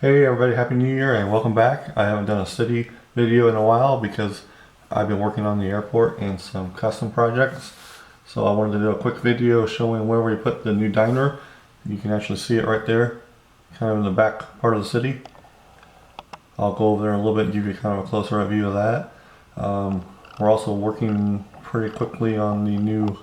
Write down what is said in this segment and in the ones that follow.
Hey everybody, Happy New Year and welcome back. I haven't done a city video in a while because I've been working on the airport and some custom projects. So I wanted to do a quick video showing where we put the new diner. You can actually see it right there, kind of in the back part of the city. I'll go over there in a little bit and give you kind of a closer view of that. We're also working pretty quickly on the new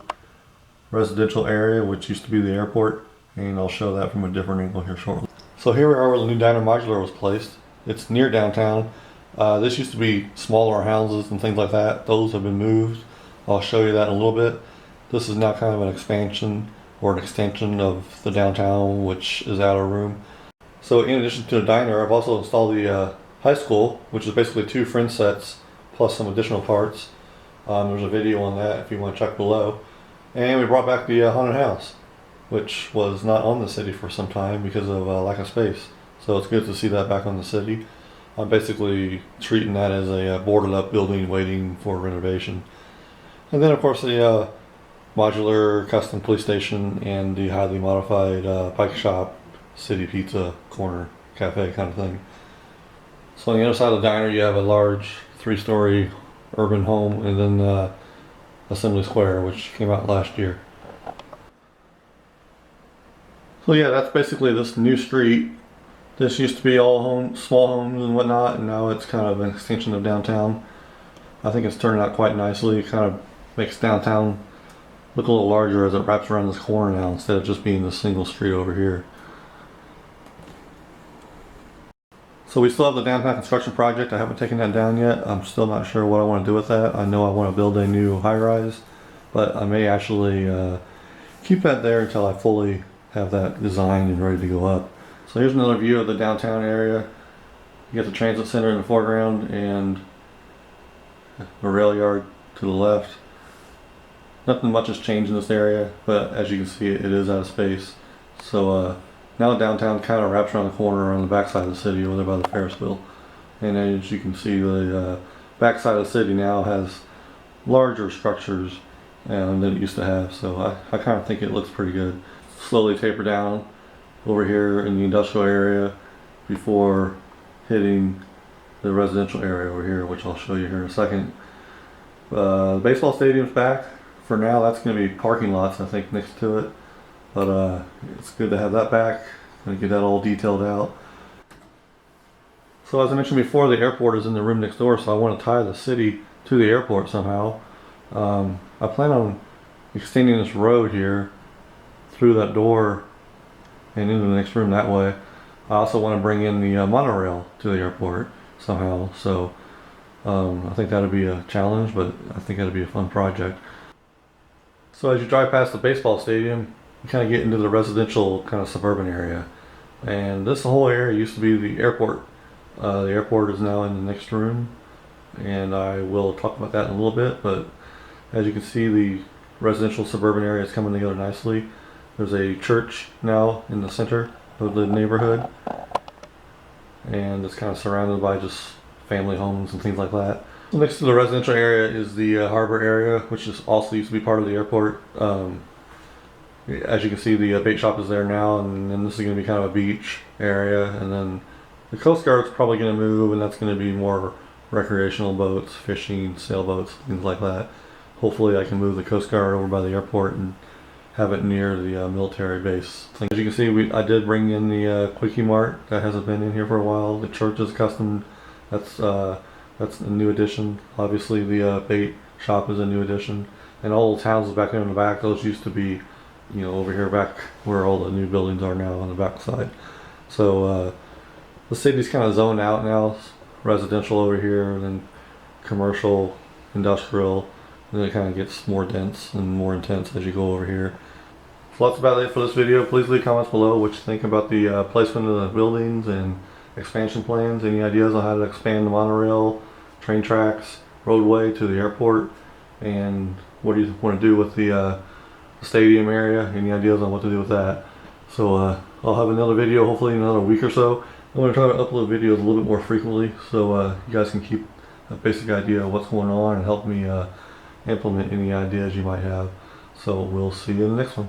residential area, which used to be the airport, and I'll show that from a different angle here shortly. So here we are where the new diner modular was placed. It's near downtown. This used to be smaller houses and things like that. Those have been moved. I'll show you that in a little bit. This is now kind of an expansion or an extension of the downtown, which is out of room. So in addition to the diner, I've also installed the high school, which is basically 2 fringe sets plus some additional parts. There's a video on that if you want to check below. And we brought back the haunted house, which was not on the city for some time because of lack of space. So it's good to see that back on the city. I'm basically treating that as a boarded up building waiting for renovation. And then of course the modular custom police station and the highly modified Pike Shop city pizza corner cafe kind of thing. So on the other side of the diner you have a large 3-story urban home, and then Assembly Square, which came out last year. So yeah, that's basically this new street. This used to be all homes, small homes and whatnot, and now it's kind of an extension of downtown. I think it's turning out quite nicely. It kind of makes downtown look a little larger as it wraps around this corner now instead of just being the single street over here. So we still have the downtown construction project. I haven't taken that down yet. I'm still not sure what I want to do with that. I know I want to build a new high-rise, but I may actually keep that there until I fully have that designed and ready to go up. So here's another view of the downtown area. You got the transit center in the foreground and the rail yard to the left. Nothing much has changed in this area, but as you can see, it is out of space. So now downtown kind of wraps around the corner on the backside of the city over there by the Ferris wheel. And as you can see, the backside of the city now has larger structures than it used to have. So I kind of think it looks pretty good. Slowly taper down over here in the industrial area before hitting the residential area over here, which I'll show you here in a second. The baseball stadium's back. For now, that's going to be parking lots, I think, next to it. But it's good to have that back. Going to get that all detailed out. So as I mentioned before, the airport is in the room next door, so I want to tie the city to the airport somehow. I plan on extending this road here through that door and into the next room that way. I also want to bring in the monorail to the airport somehow. So I think that'll be a challenge, but I think that'll be a fun project. So as you drive past the baseball stadium, you kind of get into the residential kind of suburban area. And this whole area used to be the airport. The airport is now in the next room, and I will talk about that in a little bit, but as you can see, the residential suburban area is coming together nicely. There's a church now in the center of the neighborhood, and it's kind of surrounded by just family homes and things like that. Next to the residential area is the harbor area, which is also used to be part of the airport. As you can see, the bait shop is there now, and then this is going to be kind of a beach area, and then the Coast Guard's probably going to move, and that's going to be more recreational boats, fishing, sailboats, things like that. Hopefully I can move the Coast Guard over by the airport and have it near the military base. As you can see, I did bring in the Quickie Mart. That hasn't been in here for a while. The church is custom. That's a new addition. Obviously the bait shop is a new addition. And all those houses back there in the back, those used to be, you know, over here back where all the new buildings are now on the back side. So the city's kind of zoned out now. Residential over here, and then commercial, industrial, and then it kind of gets more dense and more intense as you go over here. So that's about it for this video. Please leave comments below what you think about the placement of the buildings and expansion plans. Any ideas on how to expand the monorail, train tracks, roadway to the airport, and what do you want to do with the stadium area? Any ideas on what to do with that? So I'll have another video hopefully in another week or so. I'm going to try to upload videos a little bit more frequently, so you guys can keep a basic idea of what's going on and help me implement any ideas you might have. So we'll see you in the next one.